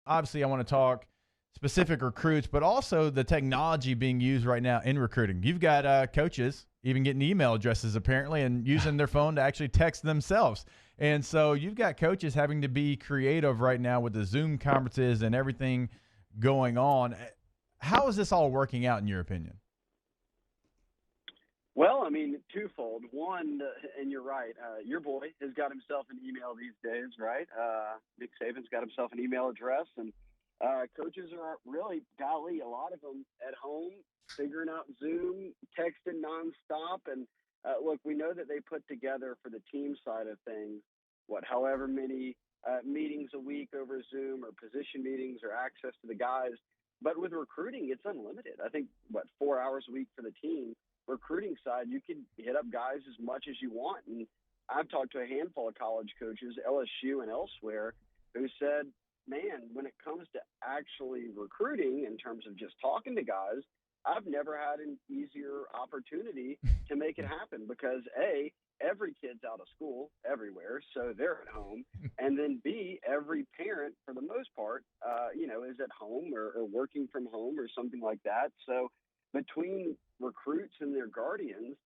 obviously I want to talk specific recruits, but also the technology being used right now in recruiting. You've got coaches even getting email addresses apparently and using their phone to actually text themselves. And so you've got coaches having to be creative right now with the Zoom conferences and everything going on. How is this all working out in your opinion? Well, I mean, twofold. One, and you're right, your boy has got himself an email these days, right? Nick Saban's got himself an email address, and coaches are really, golly, a lot of them at home figuring out Zoom, texting nonstop. And look, we know that they put together for the team side of things, however many meetings a week over Zoom or position meetings or access to the guys. But with recruiting, it's unlimited. I think, 4 hours a week for the team. Recruiting side, you can hit up guys as much as you want. And I've talked to a handful of college coaches, LSU and elsewhere, who said, man, when it comes to actually recruiting in terms of just talking to guys, I've never had an easier opportunity to make it happen because A, every kid's out of school everywhere, so they're at home. And then B, every parent, for the most part, is at home or working from home or something like that. So between recruits and their guardians,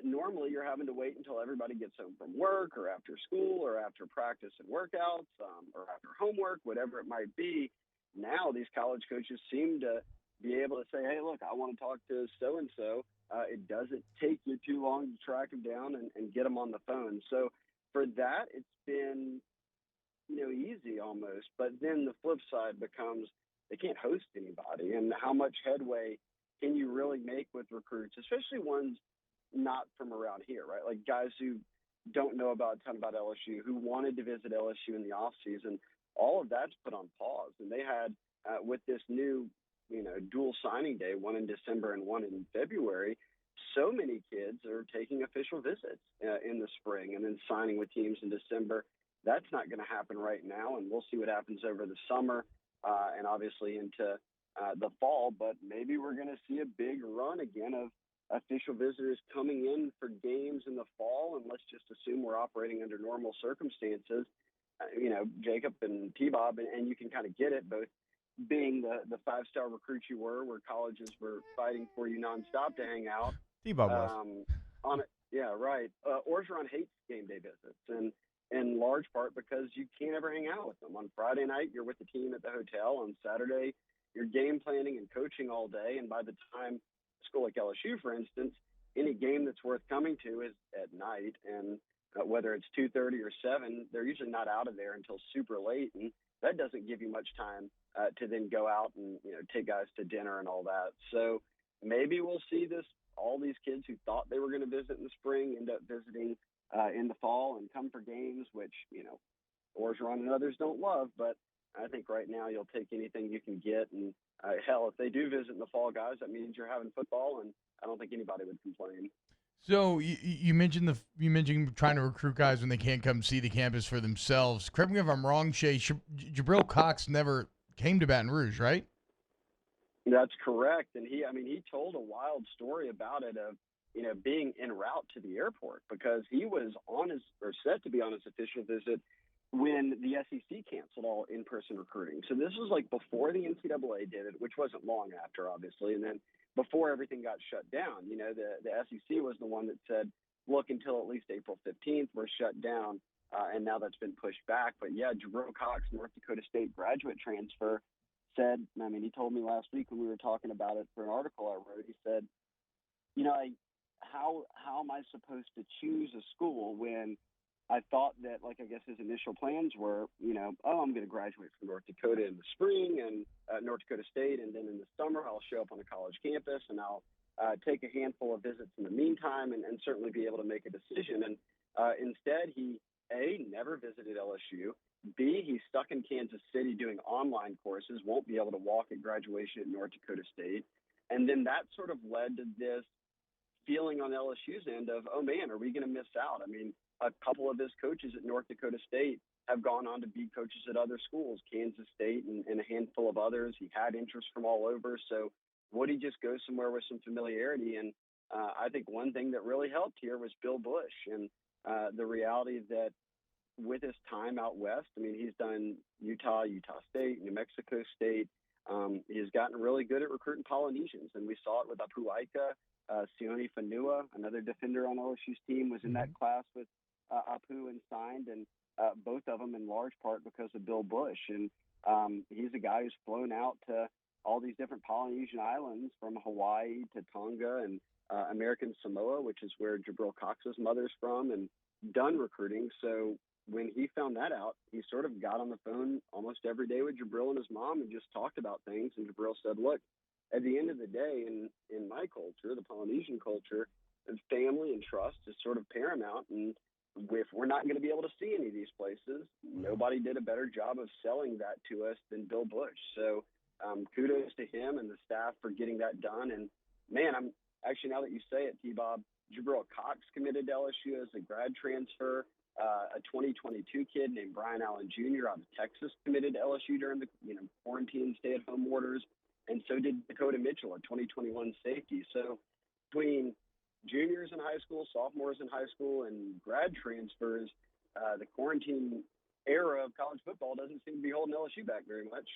normally you're having to wait until everybody gets home from work or after school or after practice and workouts or after homework, whatever it might be. Now these college coaches seem to be able to say, hey, look, I want to talk to so-and-so. It doesn't take you too long to track them down and get them on the phone. So for that, it's been, easy almost. But then the flip side becomes they can't host anybody. And how much headway can you really make with recruits, especially ones not from around here, right? Like guys who don't know a ton about LSU, who wanted to visit LSU in the offseason. All of that's put on pause. And they had, with this new, dual signing day, one in December and one in February, so many kids are taking official visits in the spring and then signing with teams in December. That's not going to happen right now, and we'll see what happens over the summer and obviously into the fall. But maybe we're going to see a big run again of official visitors coming in for games in the fall, and let's just assume we're operating under normal circumstances. Jacob and T-Bob, and you can kind of get it, both being the five-star recruit you were, where colleges were fighting for you nonstop to hang out. T-Bob was. On it, yeah, right. Orgeron hates game day visits, and in large part because you can't ever hang out with them. On Friday night, you're with the team at the hotel. On Saturday, you're game planning and coaching all day, and by the time a school like LSU, for instance, any game that's worth coming to is at night, and whether it's 2:30 or 7, they're usually not out of there until super late, and that doesn't give you much time to then go out and take guys to dinner and all that. So maybe we'll see all these kids who thought they were going to visit in the spring end up visiting in the fall and come for games, which Orgeron and others don't love, but I think right now you'll take anything you can get. And hell, if they do visit in the fall, guys, that means you're having football, and I don't think anybody would complain. So you mentioned trying to recruit guys when they can't come see the campus for themselves. Correct me if I'm wrong, Shea. Jabril Cox never came to Baton Rouge, right? That's correct, and he told a wild story about it of being en route to the airport because he was set to be on his official visit when the SEC canceled all in-person recruiting. So this was like before the NCAA did it, which wasn't long after, obviously, and then before everything got shut down. The SEC was the one that said, look, until at least April 15th, we're shut down, and now that's been pushed back. But, yeah, Jabril Cox, North Dakota State graduate transfer, said, he told me last week when we were talking about it for an article I wrote, he said, how am I supposed to choose a school when I thought that, I guess his initial plans were, I'm going to graduate from North Dakota in the spring and North Dakota State, and then in the summer I'll show up on a college campus and I'll take a handful of visits in the meantime and certainly be able to make a decision. And instead, he, A, never visited LSU, B, he's stuck in Kansas City doing online courses, won't be able to walk at graduation at North Dakota State. And then that sort of led to this feeling on LSU's end of, oh, man, are we going to miss out? A couple of his coaches at North Dakota State have gone on to be coaches at other schools, Kansas State and a handful of others. He had interest from all over. So would he just go somewhere with some familiarity? And I think one thing that really helped here was Bill Bush and the reality that with his time out west, I mean, he's done Utah State, New Mexico State. He's gotten really good at recruiting Polynesians, and we saw it with Apu Aika. Sione Fanua, another defender on LSU's team, was in that class with Apu and signed, and both of them in large part because of Bill Bush. And he's a guy who's flown out to all these different Polynesian islands, from Hawaii to Tonga and American Samoa, which is where Jabril Cox's mother's from, and done recruiting. So when he found that out, he sort of got on the phone almost every day with Jabril and his mom and just talked about things. And Jabril said, look, at the end of the day, in my culture, the Polynesian culture, family and trust is sort of paramount. And if we're not going to be able to see any of these places, nobody did a better job of selling that to us than Bill Bush. So kudos to him and the staff for getting that done. And, man, I'm actually, now that you say it, T-Bob, Jabril Cox committed to LSU as a grad transfer. A 2022 kid named Bryan Allen Jr. out of Texas committed to LSU during the quarantine stay-at-home orders. And so did Dakota Mitchell, a 2021 safety. So between juniors in high school, sophomores in high school, and grad transfers, the quarantine era of college football doesn't seem to be holding LSU back very much.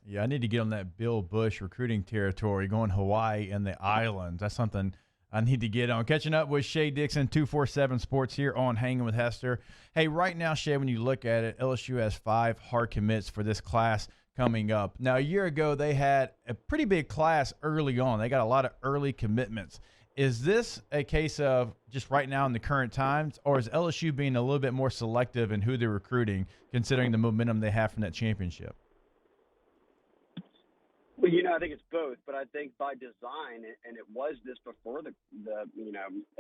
Yeah, I need to get on that Bill Bush recruiting territory, going Hawaii and the islands. That's something I need to get on. Catching up with Shea Dixon, 247 Sports here on Hanging with Hester. Hey, right now, Shea, when you look at it, LSU has 5 hard commits for this class coming up. Now, a year ago, they had a pretty big class early on. They got a lot of early commitments. Is this a case of just right now in the current times, or is LSU being a little bit more selective in who they're recruiting, considering the momentum they have from that championship? Well, I think it's both, but I think by design, and it was this before the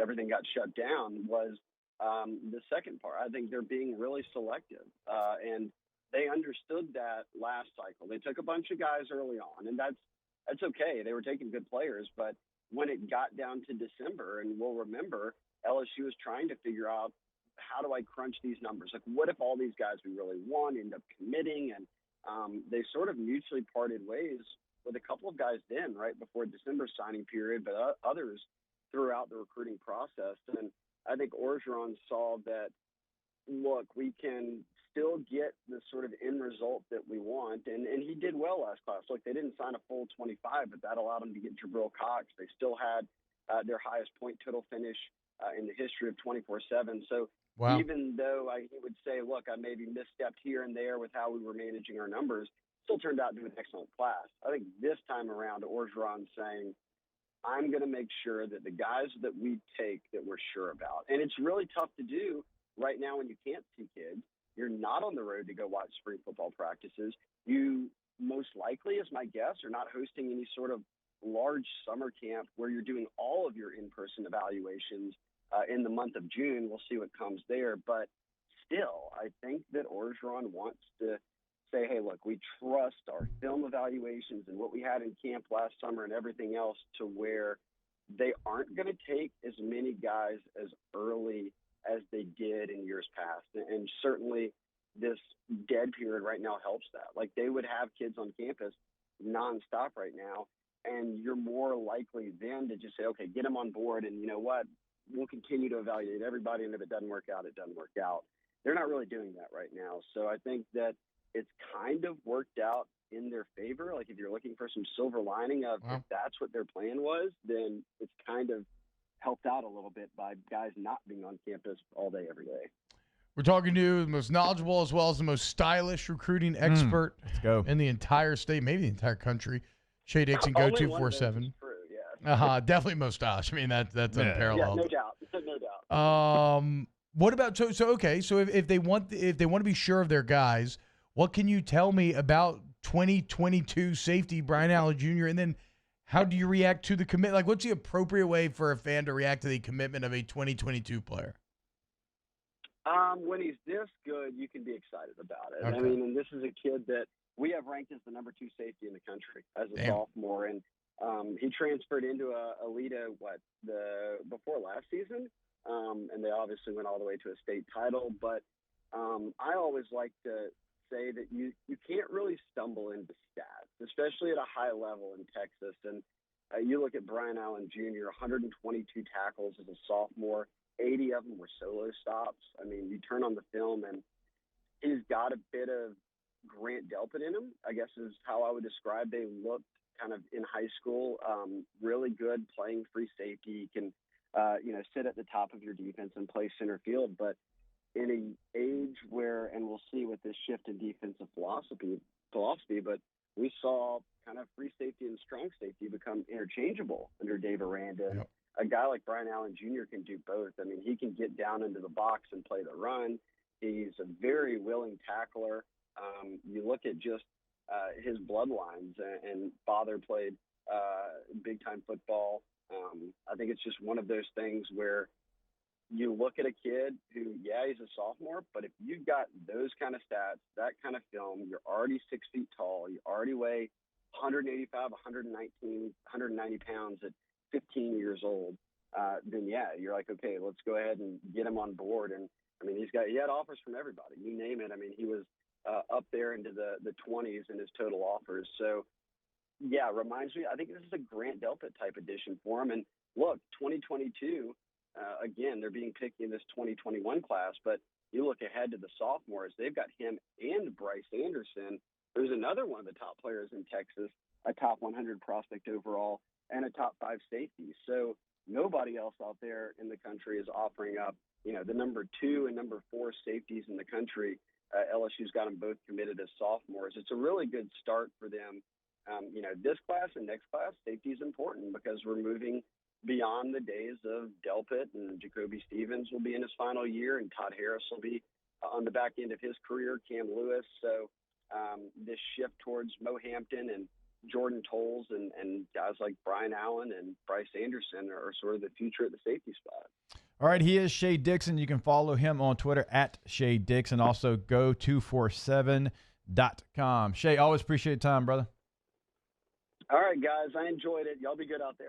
everything got shut down, was the second part. I think they're being really selective, and they understood that last cycle. They took a bunch of guys early on, and that's okay. They were taking good players, but when it got down to December, and we'll remember, LSU was trying to figure out, how do I crunch these numbers? Like, what if all these guys we really want end up committing? And they sort of mutually parted ways with a couple of guys then, right before December signing period, but others throughout the recruiting process. And I think Orgeron saw that, look, we can still get the sort of end result that we want. And he did well last class. Look, they didn't sign a full 25, but that allowed them to get Jabril Cox. They still had their highest point total finish in the history of 24/7. So even though he would say, look, I maybe misstepped here and there with how we were managing our numbers, still turned out to be an excellent class. I think this time around, Orgeron's saying, I'm going to make sure that the guys that we take that we're sure about. And it's really tough to do right now when you can't see kids. You're not on the road to go watch spring football practices. You most likely, as my guess, are not hosting any sort of large summer camp where you're doing all of your in-person evaluations in the month of June. We'll see what comes there. But still, I think that Orgeron wants to say, hey, look, we trust our film evaluations and what we had in camp last summer and everything else to where they aren't going to take as many guys as early as they did in years past. And certainly this dead period right now helps that. Like, they would have kids on campus nonstop right now, and you're more likely then to just say, okay, get them on board, and you know what? We'll continue to evaluate everybody, and if it doesn't work out, it doesn't work out. They're not really doing that right now. So I think that it's kind of worked out in their favor. Like, if you're looking for some silver lining of if that's what their plan was, then it's kind of helped out a little bit by guys not being on campus all day, every day. We're talking to the most knowledgeable as well as the most stylish recruiting expert in the entire state, maybe the entire country, Shea Dixon, Geaux247. Definitely most stylish. I mean, that's unparalleled. Yeah, no doubt. No doubt. What about so if they want to be sure of their guys, what can you tell me about 2022 safety Bryan Allen Jr. and then how do you react to the commit? Like, what's the appropriate way for a fan to react to the commitment of a 2022 player? When he's this good, you can be excited about it. Okay. I mean, and this is a kid that we have ranked as the number 2 safety in the country as a sophomore, and he transferred into Alita before last season, and they obviously went all the way to a state title. But I always like to say that you can't really stumble into stats, especially at a high level in Texas. And you look at Bryan Allen Jr., 122 tackles as a sophomore, 80 of them were solo stops. I mean, you turn on the film and He's got a bit of Grant Delpit in him, I guess is how I would describe. They looked kind of in high school, really good playing free safety. He can, sit at the top of your defense and play center field. But in an age where, and we'll see with this shift in defensive philosophy, but we saw kind of free safety and strong safety become interchangeable under Dave Aranda. Yep. A guy like Bryan Allen Jr. can do both. I mean, he can get down into the box and play the run. He's a very willing tackler. You look at just his bloodlines, and father played big-time football. I think it's just one of those things where you look at a kid who, he's a sophomore, but if you've got those kind of stats, that kind of film, you're already 6 feet tall, you already weigh 185, 119, 190 pounds at 15 years old, then you're like, okay, let's go ahead and get him on board. And I mean, he had offers from everybody. You name it. I mean, he was up there into the 20s in his total offers. So, reminds me, I think this is a Grant Delpit type addition for him. And look, 2022, again, they're being picky in this 2021 class, but you look ahead to the sophomores, they've got him and Bryce Anderson, who's another one of the top players in Texas, a top 100 prospect overall, and a top 5 safety. So nobody else out there in the country is offering up, the number 2 and number 4 safeties in the country. LSU's got them both committed as sophomores. It's a really good start for them. This class and next class, safety is important because we're moving beyond the days of Delpit, and Jacoby Stevens will be in his final year, and Todd Harris will be on the back end of his career, Cam Lewis. So this shift towards Mo Hampton and Jordan Tolles and guys like Bryan Allen and Bryce Anderson are sort of the future at the safety spot. All right, he is Shea Dixon. You can follow him on Twitter at Shea Dixon. Also, Geaux247.com. Shea, always appreciate your time, brother. All right, guys, I enjoyed it. Y'all be good out there.